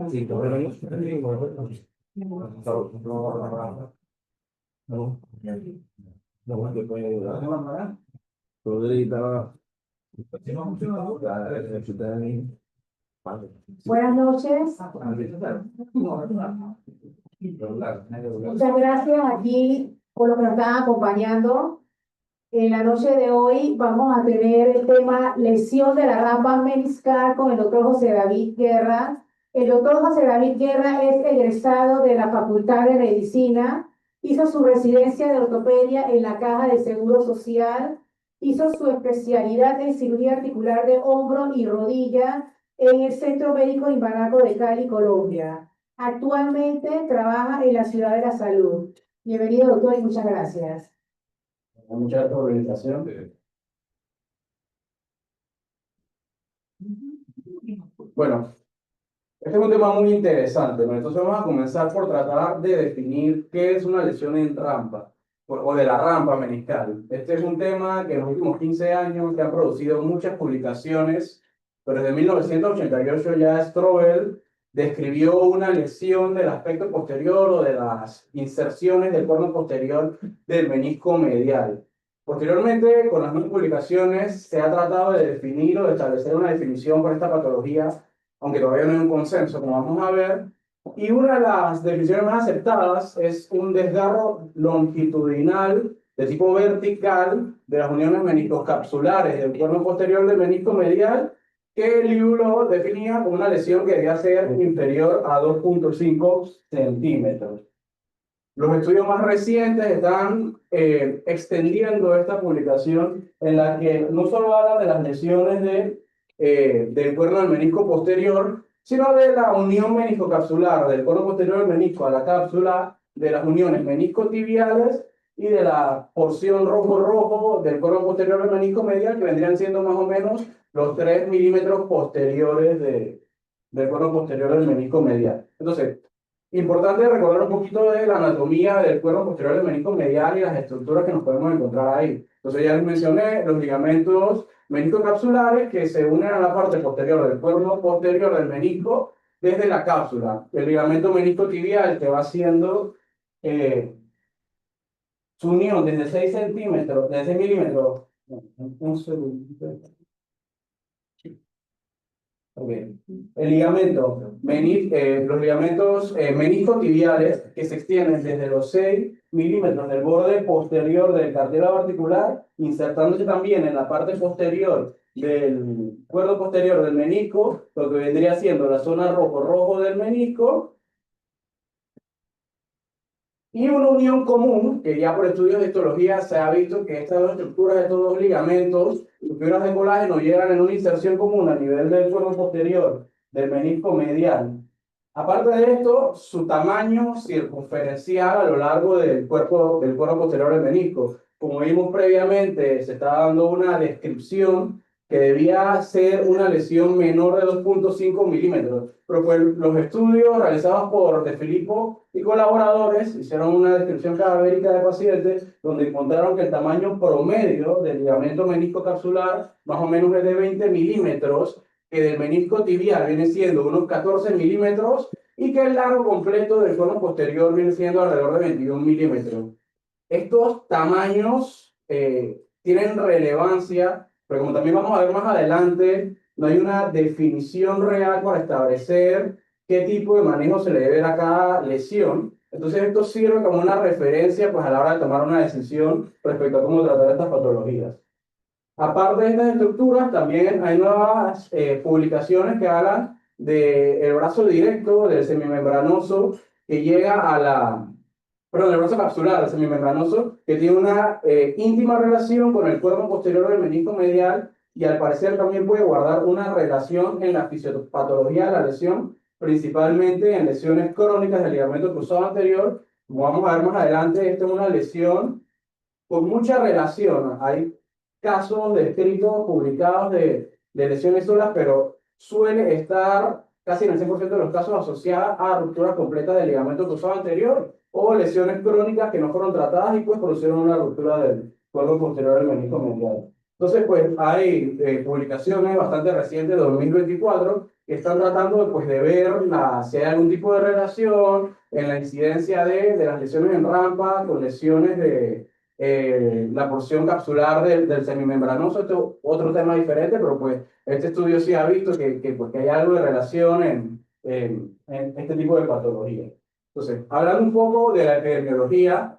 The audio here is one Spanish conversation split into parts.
Sí, Buenas noches, muchas gracias aquí por los que nos están acompañando. En la noche de hoy vamos a tener el tema lesión de la rampa meniscal con el doctor José David Guerra. El doctor José David Guerra es egresado de la Facultad de Medicina, hizo su residencia de ortopedia en la Caja de Seguro Social, hizo su especialidad en cirugía articular de hombro y rodilla en el Centro Médico Imbanaco de Cali, Colombia. Actualmente trabaja en la Ciudad de la Salud. Bienvenido, doctor, y muchas gracias. muchas gracias por la invitación. Bueno, este es un tema muy interesante, ¿no? Entonces vamos a comenzar por tratar de definir qué es una lesión en rampa o de la rampa meniscal. Este es un tema que en los últimos 15 años se han producido muchas publicaciones, pero desde 1988 ya Strobel describió una lesión del aspecto posterior o de las inserciones del cono posterior del menisco medial. Posteriormente, con las nuevas publicaciones, se ha tratado de definir o de establecer una definición para esta patología, aunque todavía no hay un consenso, como vamos a ver. Y una de las definiciones más aceptadas es un desgarro longitudinal de tipo vertical de las uniones meniscocapsulares del cuerno posterior del menisco medial, que Liulo definía como una lesión que debía ser inferior a 2,5 centímetros. Los estudios más recientes están extendiendo esta publicación en la que no solo hablan de las lesiones del cuerno del menisco posterior, sino de la unión meniscocapsular del cuerno posterior del menisco a la cápsula, de las uniones meniscotibiales y de la porción rojo-rojo del cuerno posterior del menisco medial, que vendrían siendo más o menos los 3 milímetros posteriores del cuerno posterior del menisco medial. Entonces, importante recordar un poquito de la anatomía del cuerno posterior del menisco medial y las estructuras que nos podemos encontrar ahí. Entonces ya les mencioné los ligamentos meniscocapsulares que se unen a la parte posterior del cuerno posterior del menisco desde la cápsula. El ligamento meniscotibial que va haciendo su unión desde 6 centímetros, desde 6 milímetros. Un segundo. Okay. El ligamento, los ligamentos meniscotibiales que se extienden desde los 6 milímetros del borde posterior del cartílago articular, insertándose también en la parte posterior del cuerno posterior del menisco, lo que vendría siendo la zona rojo-rojo del menisco, y una unión común, que ya por estudios de histología se ha visto que estas dos estructuras, estos dos ligamentos, sus fibras de colágeno llegan en una inserción común a nivel del cuerno posterior del menisco medial. Aparte de esto, su tamaño circunferencial a lo largo del cuerpo posterior del menisco. Como vimos previamente, se está dando una descripción que debía ser una lesión menor de 2,5 milímetros. Pero pues los estudios realizados por De Filippo y colaboradores hicieron una descripción cadavérica de pacientes donde encontraron que el tamaño promedio del ligamento menisco capsular más o menos es de 20 milímetros, que del menisco tibial viene siendo unos 14 milímetros y que el largo completo del cono posterior viene siendo alrededor de 21 milímetros. Estos tamaños tienen relevancia, pero como también vamos a ver más adelante, no hay una definición real para establecer qué tipo de manejo se le debe dar a cada lesión. Entonces esto sirve como una referencia pues, a la hora de tomar una decisión respecto a cómo tratar estas patologías. Aparte de estas estructuras, también hay nuevas publicaciones que hablan del brazo directo, del semimembranoso, que llega a la, perdón, el brazo capsular, el semimembranoso, que tiene una íntima relación con el cuerno posterior del menisco medial y al parecer también puede guardar una relación en la fisiopatología de la lesión, principalmente en lesiones crónicas del ligamento cruzado anterior. Como vamos a ver más adelante, esta es una lesión con mucha relación. Hay casos descritos, publicados de lesiones solas, pero suele estar casi en el 100% de los casos asociada a rupturas completas del ligamento cruzado anterior o lesiones crónicas que no fueron tratadas y pues produjeron una ruptura del cuerpo posterior del menisco medial. Entonces, pues hay publicaciones bastante recientes de 2024 que están tratando pues, de ver si hay algún tipo de relación en la incidencia de las lesiones en rampa con lesiones de la porción capsular del semimembranoso. Esto es otro tema diferente, pero pues este estudio sí ha visto pues, que hay algo de relación en este tipo de patología. Entonces, hablando un poco de la epidemiología,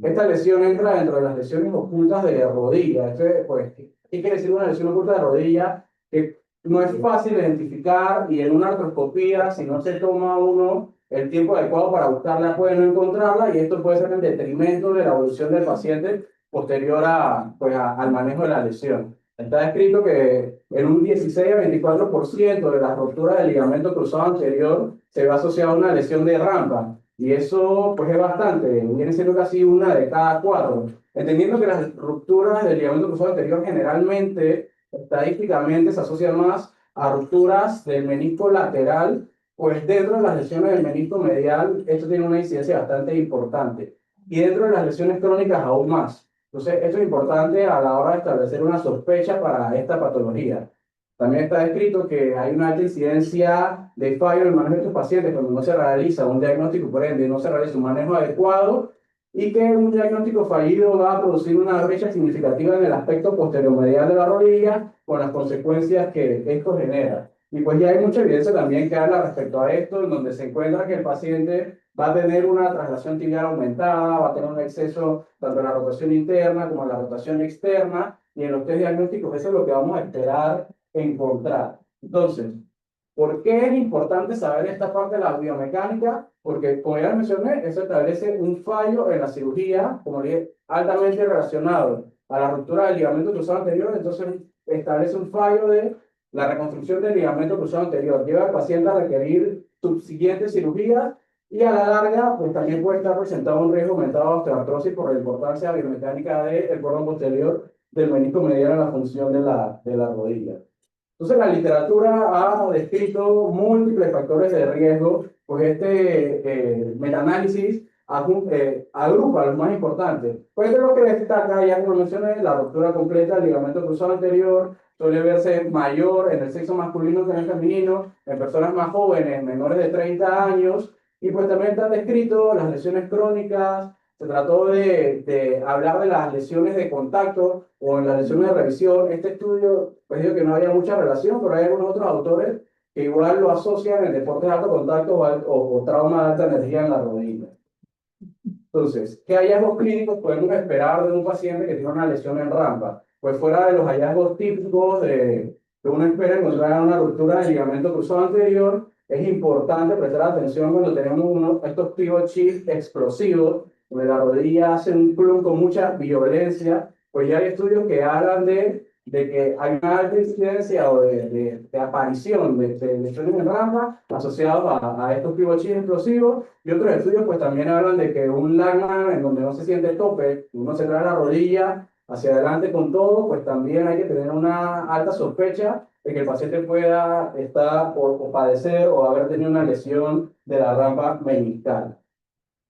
esta lesión entra dentro de las lesiones ocultas de rodilla. Pues, ¿qué quiere decir una lesión oculta de rodilla? Que no es fácil identificar y en una artroscopía, si no se toma uno el tiempo adecuado para buscarla, puede no encontrarla y esto puede ser en detrimento de la evolución del paciente posterior al manejo de la lesión. Está escrito que en un 16 a 24% de las rupturas del ligamento cruzado anterior se va asociada a una lesión de rampa. Y eso pues es bastante, viene siendo casi una de cada cuatro. Entendiendo que las rupturas del ligamento cruzado anterior generalmente, estadísticamente, se asocian más a rupturas del menisco lateral, pues dentro de las lesiones del menisco medial, esto tiene una incidencia bastante importante. Y dentro de las lesiones crónicas aún más. Entonces, esto es importante a la hora de establecer una sospecha para esta patología. También está descrito que hay una alta incidencia de fallo en el manejo de estos pacientes cuando no se realiza un diagnóstico, por ende, no se realiza un manejo adecuado y que un diagnóstico fallido va a producir una brecha significativa en el aspecto posterior medial de la rodilla con las consecuencias que esto genera. Y pues ya hay mucha evidencia también que habla respecto a esto, en donde se encuentra que el paciente va a tener una traslación tibial aumentada, va a tener un exceso tanto en la rotación interna como en la rotación externa, y en los test diagnósticos eso es lo que vamos a esperar encontrar. Entonces, ¿por qué es importante saber esta parte de la biomecánica? Porque, como ya mencioné, eso establece un fallo en la cirugía, como dije, altamente relacionado a la ruptura del ligamento cruzado anterior, entonces establece un fallo de la reconstrucción del ligamento cruzado anterior. Lleva al paciente a requerir subsiguientes cirugías y a la larga, pues también puede estar presentado un riesgo aumentado de osteoartrosis por la importancia biomecánica del cordón posterior del menisco medial en la función de la rodilla. Entonces, la literatura ha descrito múltiples factores de riesgo, pues metaanálisis agrupa los más importantes. Pues de lo que destaca, ya como mencioné, la ruptura completa del ligamento cruzado anterior suele verse mayor en el sexo masculino que en el femenino, en personas más jóvenes, menores de 30 años, y pues también están descritos las lesiones crónicas. Se trató de hablar de las lesiones de contacto o en las lesiones de revisión. Este estudio, pues digo que no había mucha relación, pero hay algunos otros autores que igual lo asocian en deportes de alto contacto o trauma de alta energía en la rodilla. Entonces, ¿qué hallazgos clínicos podemos esperar de un paciente que tiene una lesión en rampa? Pues fuera de los hallazgos típicos que uno espera encontrar en una ruptura del ligamento cruzado anterior, es importante prestar atención cuando tenemos estos pivot shift explosivos, donde la rodilla hace un plum con mucha violencia, pues ya hay estudios que hablan de que hay una alta incidencia o de aparición de lesiones en rampa asociados a estos pivot shift explosivos. Y otros estudios pues también hablan de que un Lagman en donde no se siente el tope, uno se trae la rodilla hacia adelante con todo, pues también hay que tener una alta sospecha de que el paciente pueda estar o padecer o haber tenido una lesión de la rampa meniscal.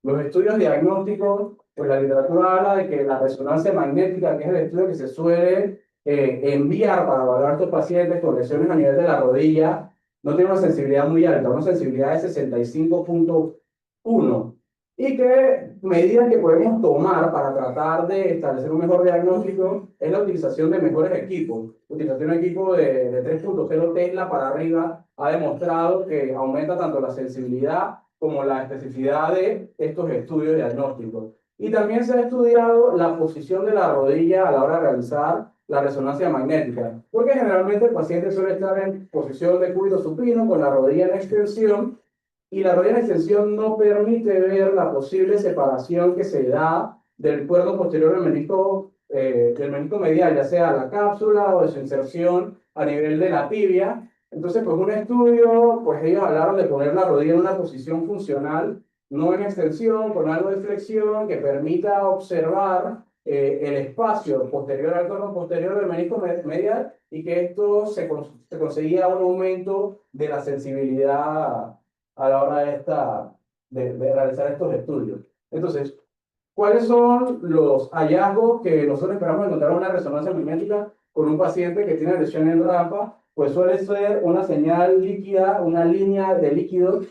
Los estudios diagnósticos, pues la literatura habla de que la resonancia magnética, que es el estudio que se suele enviar para evaluar a estos pacientes con lesiones a nivel de la rodilla, no tiene una sensibilidad muy alta, una sensibilidad de 65.1. Y que medidas que podemos tomar para tratar de establecer un mejor diagnóstico es la utilización de mejores equipos. La utilización de equipos de 3.0 Tesla para arriba ha demostrado que aumenta tanto la sensibilidad como la especificidad de estos estudios diagnósticos. Y también se ha estudiado la posición de la rodilla a la hora de realizar la resonancia magnética, porque generalmente el paciente suele estar en posición de cúbito supino con la rodilla en extensión, y la rodilla en extensión no permite ver la posible separación que se da del cuerno posterior del menisco medial, ya sea la cápsula o de su inserción a nivel de la tibia. Entonces, pues un estudio, pues ellos hablaron de poner la rodilla en una posición funcional, no en extensión, con algo de flexión, que permita observar el espacio posterior al cono posterior del menisco medial y que esto se conseguía un aumento de la sensibilidad a la hora de realizar estos estudios. Entonces, ¿cuáles son los hallazgos que nosotros esperamos encontrar en una resonancia magnética? con un paciente que tiene lesión en rampa, pues suele ser una señal líquida, una línea de líquidos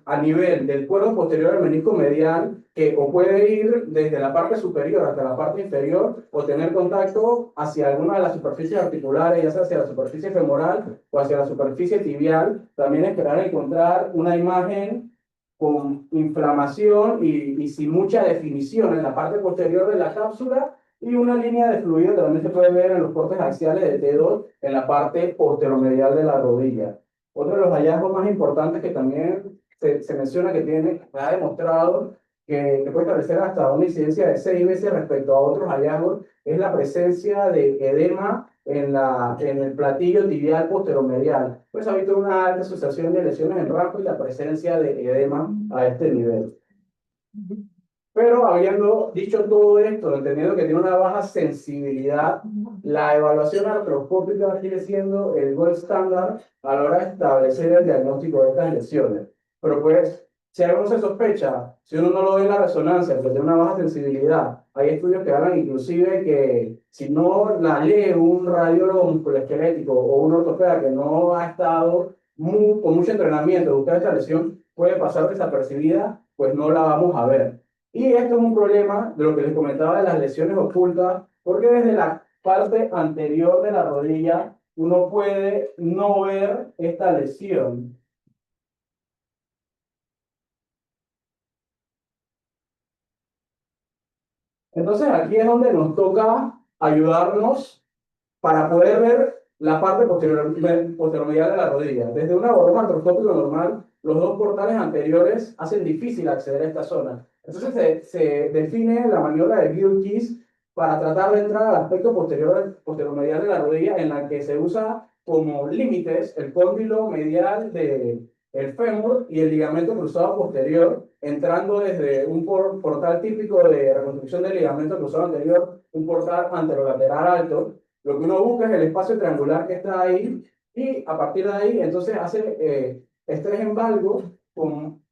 a nivel del cuerpo posterior del menisco medial, que o puede ir desde la parte superior hasta la parte inferior, o tener contacto hacia alguna de las superficies articulares, ya sea hacia la superficie femoral o hacia la superficie tibial. También esperar encontrar una imagen con inflamación y sin mucha definición en la parte posterior de la cápsula, y una línea de fluido que también se puede ver en los cortes axiales del dedo en la parte posteromedial de la rodilla. Otro de los hallazgos más importantes que también se menciona que ha demostrado que puede establecer hasta una incidencia de 6 veces respecto a otros hallazgos, es la presencia de edema en el platillo tibial posteromedial. Pues ha habido una alta asociación de lesiones en rampa y la presencia de edema a este nivel. Pero habiendo dicho todo esto, entendiendo que tiene una baja sensibilidad, la evaluación artroscópica sigue siendo el gold standard a la hora de establecer el diagnóstico de estas lesiones. Pero pues, si algo se sospecha, si uno no lo ve en la resonancia, porque tiene una baja sensibilidad, hay estudios que hablan inclusive que si no la lee un radiólogo musculoesquelético o un ortopeda que no ha estado con mucho entrenamiento de buscar esta lesión, puede pasar desapercibida, pues no la vamos a ver. Y esto es un problema de lo que les comentaba de las lesiones ocultas, porque desde la parte anterior de la rodilla uno puede no ver esta lesión. Entonces aquí es donde nos toca ayudarnos para poder ver la parte posteromedial de la rodilla. Desde un abordaje artroscópico normal, los dos portales anteriores hacen difícil acceder a esta zona. Entonces se define la maniobra de Gilkis para tratar de entrar al aspecto posteromedial de la rodilla, en la que se usa como límites el cóndilo medial del fémur y el ligamento cruzado posterior, entrando desde un portal típico de reconstrucción del ligamento cruzado anterior, un portal anterolateral alto. Lo que uno busca es el espacio triangular que está ahí, y a partir de ahí entonces hace estrés en valgo,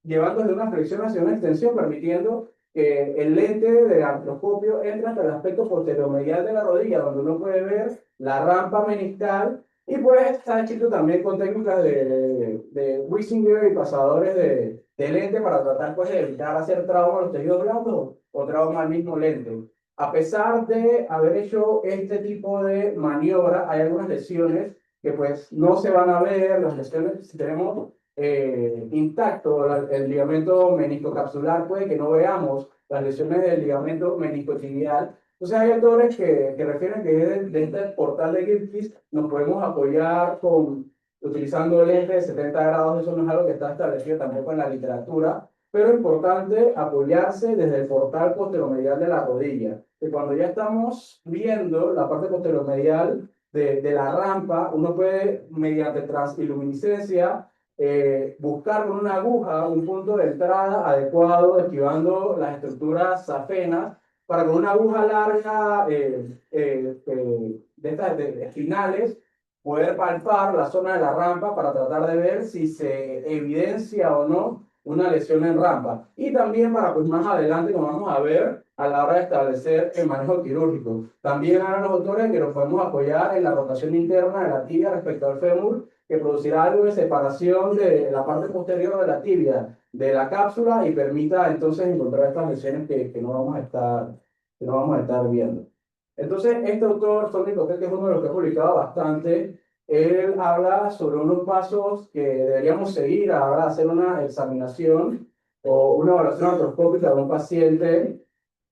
llevando desde una flexión hacia una extensión, permitiendo que el lente del artroscopio entre hasta el aspecto posterior-medial de la rodilla, donde uno puede ver la rampa meniscal, y pues está escrito también con técnicas de Wiesinger y pasadores de lente para tratar pues de evitar hacer trauma a los tejidos blandos o trauma al mismo lente. A pesar de haber hecho este tipo de maniobra, hay algunas lesiones que pues no se van a ver. Las lesiones, si tenemos intacto el ligamento meniscocapsular, puede que no veamos las lesiones del ligamento meniscotibial. Entonces hay autores que refieren que de este portal de Gilkis nos podemos apoyar utilizando lentes de 70 grados. Eso no es algo que está establecido tampoco en la literatura, pero es importante apoyarse desde el portal posteromedial de la rodilla, que cuando ya estamos viendo la parte posteromedial de la rampa, uno puede, mediante transiluminiscencia, buscar con una aguja un punto de entrada adecuado, esquivando las estructuras safenas, para con una aguja larga de estas espinales poder palpar la zona de la rampa para tratar de ver si se evidencia o no una lesión en rampa. Y también para, pues más adelante, como vamos a ver, a la hora de establecer el manejo quirúrgico. También harán los autores que nos podemos apoyar en la rotación interna de la tibia respecto al fémur, que producirá algo de separación de la parte posterior de la tibia de la cápsula y permita entonces encontrar estas lesiones que no vamos a estar viendo. Entonces, este autor, Tony Coquet, que es uno de los que ha publicado bastante, él habla sobre unos pasos que deberíamos seguir a la hora de hacer una examinación o una evaluación artroscópica de un paciente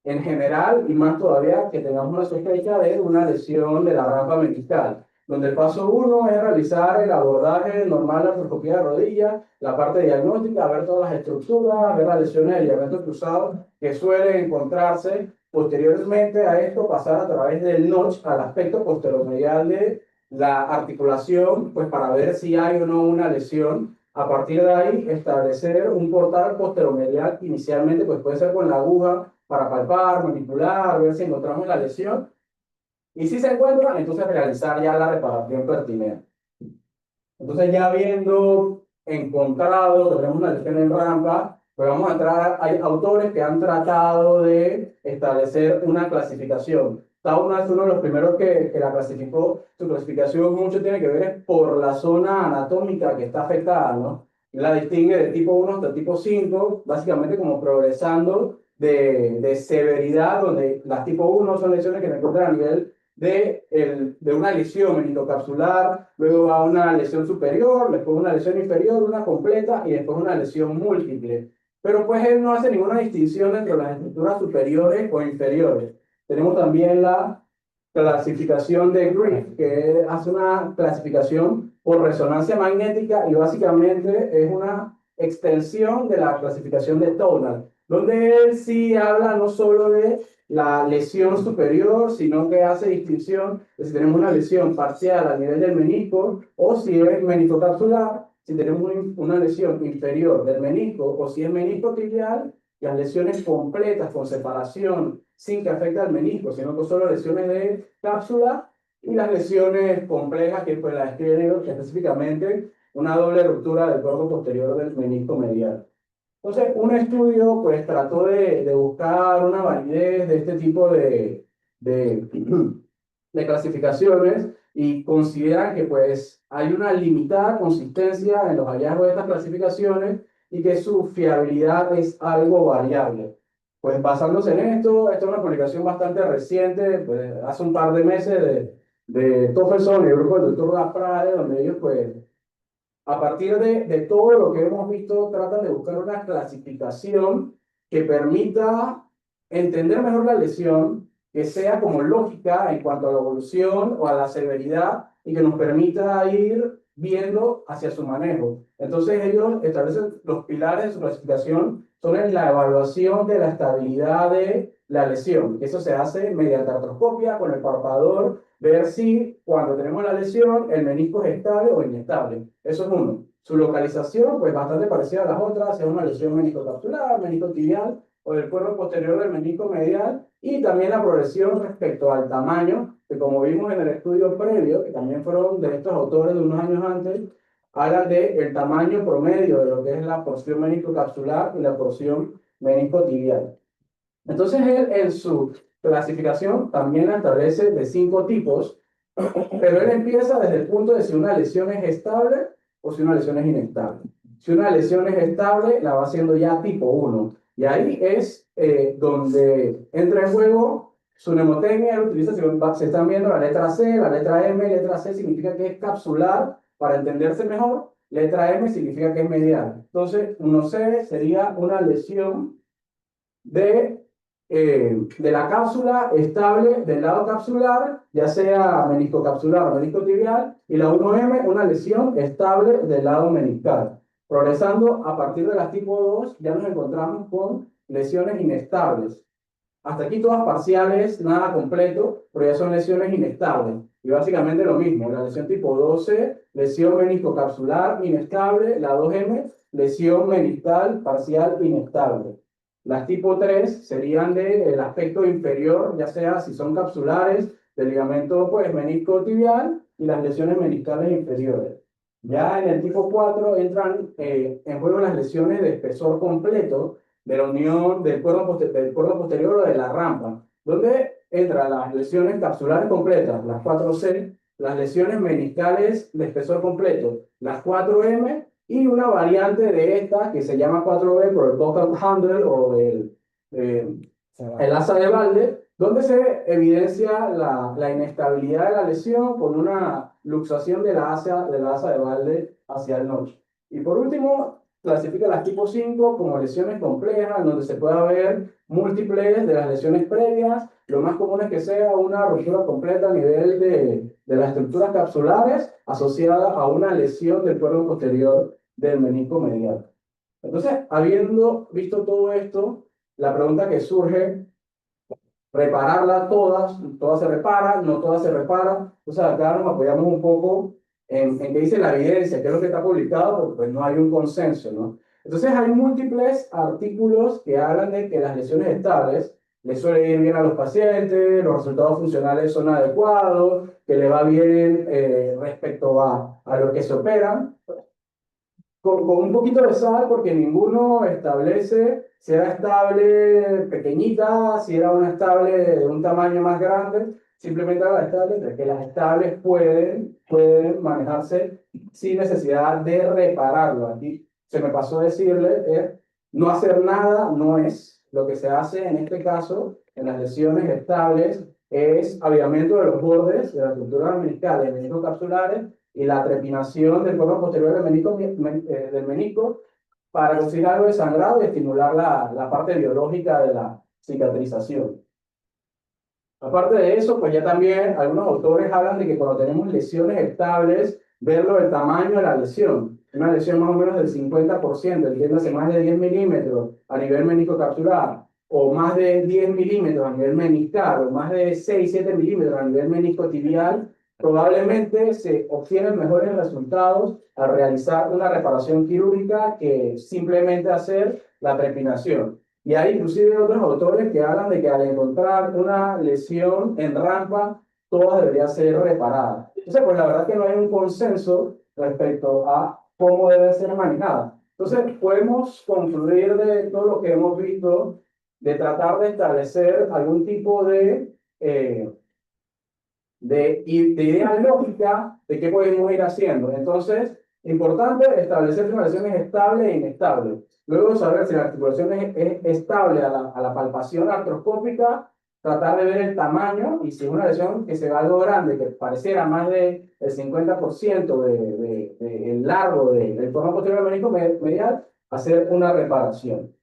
en general, y más todavía que tengamos una sospecha de una lesión de la rampa meniscal, donde el paso 1 es realizar el abordaje normal de la artroscopía de rodilla, la parte diagnóstica, ver todas las estructuras, ver las lesiones del ligamento cruzado que suelen encontrarse. Posteriormente a esto, pasar a través del notch al aspecto posteromedial de la articulación, pues para ver si hay o no una lesión. A partir de ahí, establecer un portal posteromedial, inicialmente pues puede ser con la aguja para palpar, manipular, ver si encontramos la lesión. Y si se encuentra, entonces realizar ya la reparación pertinente. Entonces, ya habiendo encontrado que tenemos una lesión en rampa, pues vamos a entrar. Hay autores que han tratado de establecer una clasificación. Tauna es uno de los primeros que la clasificó. Su clasificación mucho tiene que ver por la zona anatómica que está afectada, ¿no? La distingue de tipo 1 hasta tipo 5, básicamente como progresando de severidad, donde las tipo 1 son lesiones que se encuentran a nivel de una lesión meningocapsular, luego va una lesión superior, después una lesión inferior, una completa y después una lesión múltiple. Pero pues él no hace ninguna distinción entre las estructuras superiores o inferiores. Tenemos también la clasificación de Griff, que hace una clasificación por resonancia magnética y básicamente es una extensión de la clasificación de Tonal, donde él sí habla no solo de la lesión superior, sino que hace distinción de si tenemos una lesión parcial a nivel del menisco o si es meniscocapsular, si tenemos una lesión inferior del menisco o si es menisco tibial, las lesiones completas con separación sin que afecte al menisco, sino que solo lesiones de cápsula y las lesiones complejas que pues las describen específicamente una doble ruptura del cuerpo posterior del menisco medial. Entonces, un estudio pues trató de buscar una validez de este tipo de, de clasificaciones y consideran que pues hay una limitada consistencia en los hallazgos de estas clasificaciones y que su fiabilidad es algo variable. Pues basándose en esto, esta es una publicación bastante reciente, pues hace un par de meses de Toffelson y el grupo del Dr. Laprade, donde ellos pues a partir de todo lo que hemos visto, tratan de buscar una clasificación que permita entender mejor la lesión, que sea como lógica en cuanto a la evolución o a la severidad y que nos permita ir viendo hacia su manejo. Entonces ellos establecen los pilares de su clasificación son en la evaluación de la estabilidad de la lesión. Eso se hace mediante artroscopia con el palpador, ver si cuando tenemos la lesión el menisco es estable o inestable. Eso es uno. Su localización, pues bastante parecida a las otras, es una lesión meniscocapsular, meniscotibial o del cuerpo posterior del menisco medial, y también la progresión respecto al tamaño, que como vimos en el estudio previo, que también fueron de estos autores de unos años antes, hablan de el tamaño promedio de lo que es la porción meniscocapsular y la porción meniscotibial. Entonces él en su clasificación también la establece de 5 tipos, pero él empieza desde el punto de si una lesión es estable o si una lesión es inestable. Si una lesión es estable, la va haciendo ya tipo 1. Y ahí es donde entra en juego su mnemotecnia. Él utiliza, si se están viendo la letra C, la letra M. Letra C significa que es capsular, para entenderse mejor. Letra M significa que es medial. Entonces, 1C sería una lesión de la cápsula estable del lado capsular, ya sea meniscocapsular o meniscotibial, y la 1M, una lesión estable del lado meniscal. Progresando a partir de las tipo 2, ya nos encontramos con lesiones inestables. Hasta aquí todas parciales, nada completo, pero ya son lesiones inestables. Y básicamente lo mismo, la lesión tipo 12, lesión meniscocapsular inestable, la 2M, lesión meniscal parcial inestable. Las tipo 3 serían del aspecto inferior, ya sea si son capsulares, del ligamento pues, menisco tibial y las lesiones meniscales inferiores. Ya en el tipo 4 entran en juego las lesiones de espesor completo de la unión del cuerpo posterior o de la rampa, donde entran las lesiones capsulares completas, las 4C, las lesiones meniscales de espesor completo, las 4M, y una variante de esta que se llama 4B por el buckle handle o el asa de balde, donde se evidencia la inestabilidad de la lesión con una luxación de la asa de balde hacia el noche. Y por último, clasifica las tipo 5 como lesiones complejas, donde se puede ver múltiples de las lesiones previas. Lo más común es que sea una ruptura completa a nivel de las estructuras capsulares asociada a una lesión del cuerpo posterior del menisco medial. Entonces, habiendo visto todo esto, la pregunta que surge, repararlas todas se reparan, no todas se reparan. Entonces, acá nos apoyamos un poco en qué dice la evidencia, qué es lo que está publicado, porque pues no hay un consenso, ¿no? Entonces, hay múltiples artículos que hablan de que las lesiones estables les suele ir bien a los pacientes, los resultados funcionales son adecuados, que le va bien respecto a lo que se operan. con un poquito de sal, porque ninguno establece si era estable pequeñita, si era una estable de un tamaño más grande. Simplemente la estable, de que las estables pueden manejarse sin necesidad de repararlo. Aquí se me pasó decirle, no hacer nada no es. Lo que se hace en este caso, en las lesiones estables, es avivamiento de los bordes de la estructura meniscal, de los capsulares, y la trepinación del cuerpo posterior del menisco para conseguir algo de sangrado y estimular la parte biológica de la cicatrización. Aparte de eso, pues ya también algunos autores hablan de que cuando tenemos lesiones estables, verlo el tamaño de la lesión. Una lesión más o menos del 50%, entiéndase más de 10 milímetros a nivel meniscocapsular, o más de 10 milímetros a nivel meniscal, o más de 6, 7 milímetros a nivel meniscotibial, probablemente se obtienen mejores resultados al realizar una reparación quirúrgica que simplemente hacer la trepinación. Y hay inclusive otros autores que hablan de que al encontrar una lesión en rampa, todas deberían ser reparadas. Entonces, pues la verdad es que no hay un consenso respecto a cómo deben ser manejadas. Entonces, podemos concluir de todo lo que hemos visto, de tratar de establecer algún tipo de idea lógica de qué podemos ir haciendo. Entonces, importante establecer si una lesión es estable e inestable. Luego saber si la articulación es estable a la palpación artroscópica, tratar de ver el tamaño y si es una lesión que se ve algo grande, que pareciera más del 50% el largo del cono posterior menisco medial, hacer una reparación.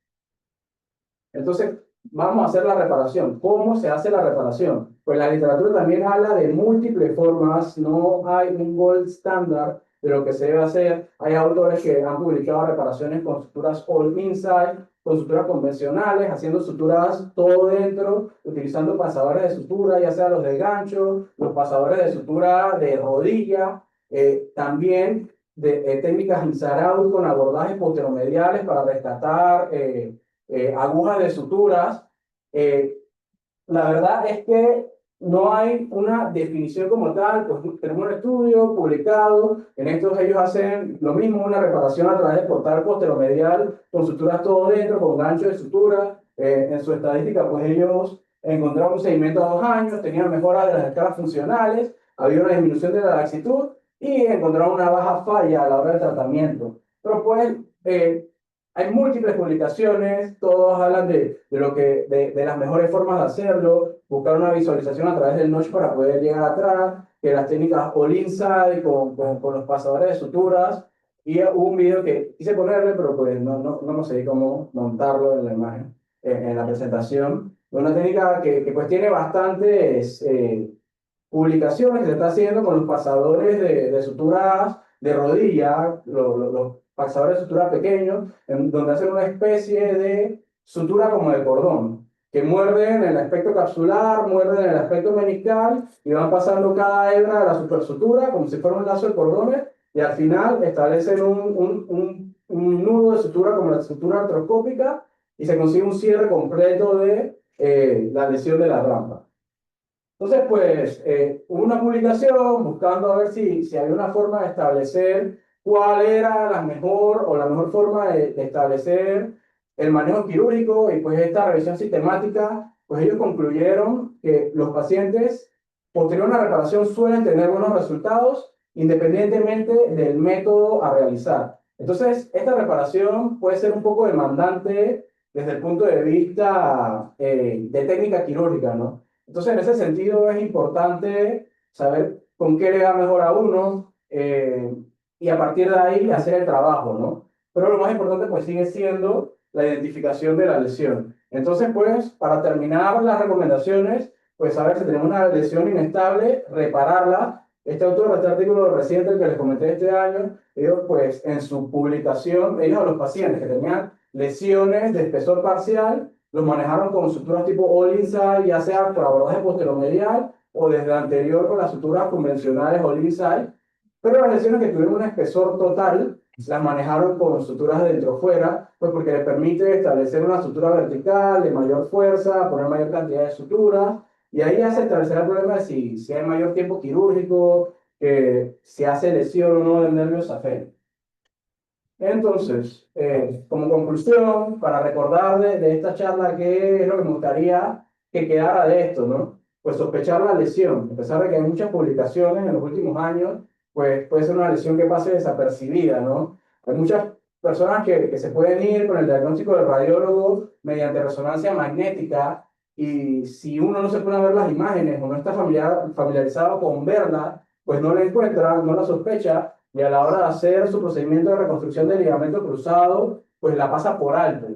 Entonces, vamos a hacer la reparación. ¿Cómo se hace la reparación? Pues la literatura también habla de múltiples formas, no hay un gold standard de lo que se debe hacer. Hay autores que han publicado reparaciones con suturas all inside, con suturas convencionales, haciendo suturas todo dentro, utilizando pasadores de sutura, ya sea los de gancho, los pasadores de sutura de rodilla, también de técnicas inside out con abordajes posteromediales para rescatar agujas de suturas. Eh, la verdad es que no hay una definición como tal, pues tenemos un estudio publicado, en estos ellos hacen lo mismo, una reparación a través de portal posteromedial con suturas todo dentro, con gancho de sutura. En su estadística, pues ellos encontraron un seguimiento a 2 años, tenían mejora de las escalas funcionales, había una disminución de la laxitud y encontraron una baja falla a la hora del tratamiento. Pero pues hay múltiples publicaciones, todos hablan de las mejores formas de hacerlo, buscar una visualización a través del notch para poder llegar atrás, que las técnicas all inside con los pasadores de suturas, y hubo un video que quise ponerle, pero pues no conseguí cómo montarlo en la imagen, en la presentación. Una técnica que pues tiene bastantes publicaciones que se está haciendo con los pasadores de suturas de rodilla, los pasadores de sutura pequeños, donde hacen una especie de sutura como de cordón, que muerden en el aspecto capsular, muerden en el aspecto meniscal y van pasando cada hebra de la supersutura como si fuera un lazo de cordones y al final establecen un nudo de sutura como la sutura artroscópica y se consigue un cierre completo de la lesión de la rampa. Entonces, pues, hubo una publicación buscando a ver si había una forma de establecer cuál era la mejor forma de establecer el manejo quirúrgico y pues esta revisión sistemática, pues ellos concluyeron que los pacientes posterior a una reparación suelen tener buenos resultados independientemente del método a realizar. Entonces, esta reparación puede ser un poco demandante desde el punto de vista de técnica quirúrgica, ¿no? Entonces, en ese sentido es importante saber con qué le da mejor a uno y a partir de ahí hacer el trabajo, ¿no? Pero lo más importante pues sigue siendo la identificación de la lesión. Entonces, pues, para terminar las recomendaciones, pues saber si tenemos una lesión inestable, repararla. Este autor, este artículo reciente el que les comenté este año, ellos pues en su publicación, ellos a los pacientes que tenían lesiones de espesor parcial, los manejaron con suturas tipo all inside, ya sea por abordaje posteromedial o desde anterior con las suturas convencionales all inside, pero las lesiones que tuvieron un espesor total las manejaron con suturas de dentro-fuera, pues porque les permite establecer una sutura vertical de mayor fuerza, poner mayor cantidad de suturas, y ahí ya se establecerá el problema de si hay mayor tiempo quirúrgico, si hace lesión o no del nervio safeno. Entonces, como conclusión, para recordar de esta charla, ¿qué es lo que me gustaría que quedara de esto, no? Pues sospechar la lesión, a pesar de que hay muchas publicaciones en los últimos años, pues puede ser una lesión que pase desapercibida, ¿no? Hay muchas personas que se pueden ir con el diagnóstico del radiólogo mediante resonancia magnética y si uno no se pone a ver las imágenes o no está familiarizado con verla, pues no la encuentra, no la sospecha y a la hora de hacer su procedimiento de reconstrucción del ligamento cruzado, pues la pasa por alto.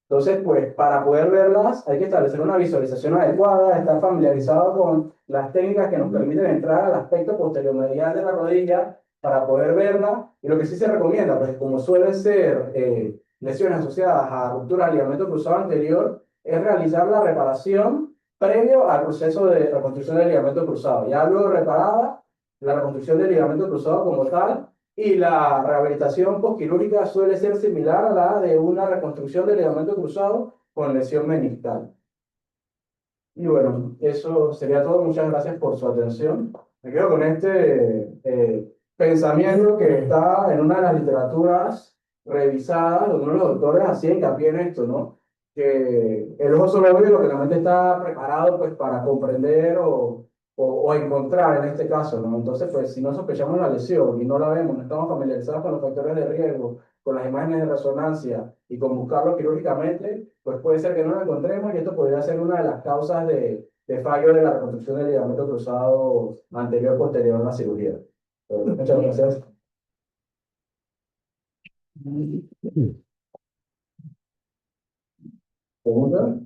Entonces, pues para poder verlas hay que establecer una visualización adecuada, estar familiarizado con las técnicas que nos permiten entrar al aspecto posterior medial de la rodilla para poder verla. Y lo que sí se recomienda, pues como suelen ser lesiones asociadas a ruptura del ligamento cruzado anterior, es realizar la reparación previo al proceso de reconstrucción del ligamento cruzado. Ya luego reparada, la reconstrucción del ligamento cruzado como tal y la rehabilitación postquirúrgica suele ser similar a la de una reconstrucción del ligamento cruzado con lesión meniscal. Y bueno, eso sería todo. Muchas gracias por su atención. Me quedo con este pensamiento que está en una de las literaturas revisadas, donde uno de los doctores hacía hincapié en esto, ¿no? Que el ojo solo ve lo que la mente está preparado pues, para comprender o encontrar en este caso, ¿no? Entonces, pues si no sospechamos la lesión y no la vemos, no estamos familiarizados con los factores de riesgo, con las imágenes de resonancia y con buscarlo quirúrgicamente, pues puede ser que no lo encontremos y esto podría ser una de las causas de fallo de la reconstrucción del ligamento cruzado anterior-posterior a la cirugía. Muchas gracias. ¿Pregunta?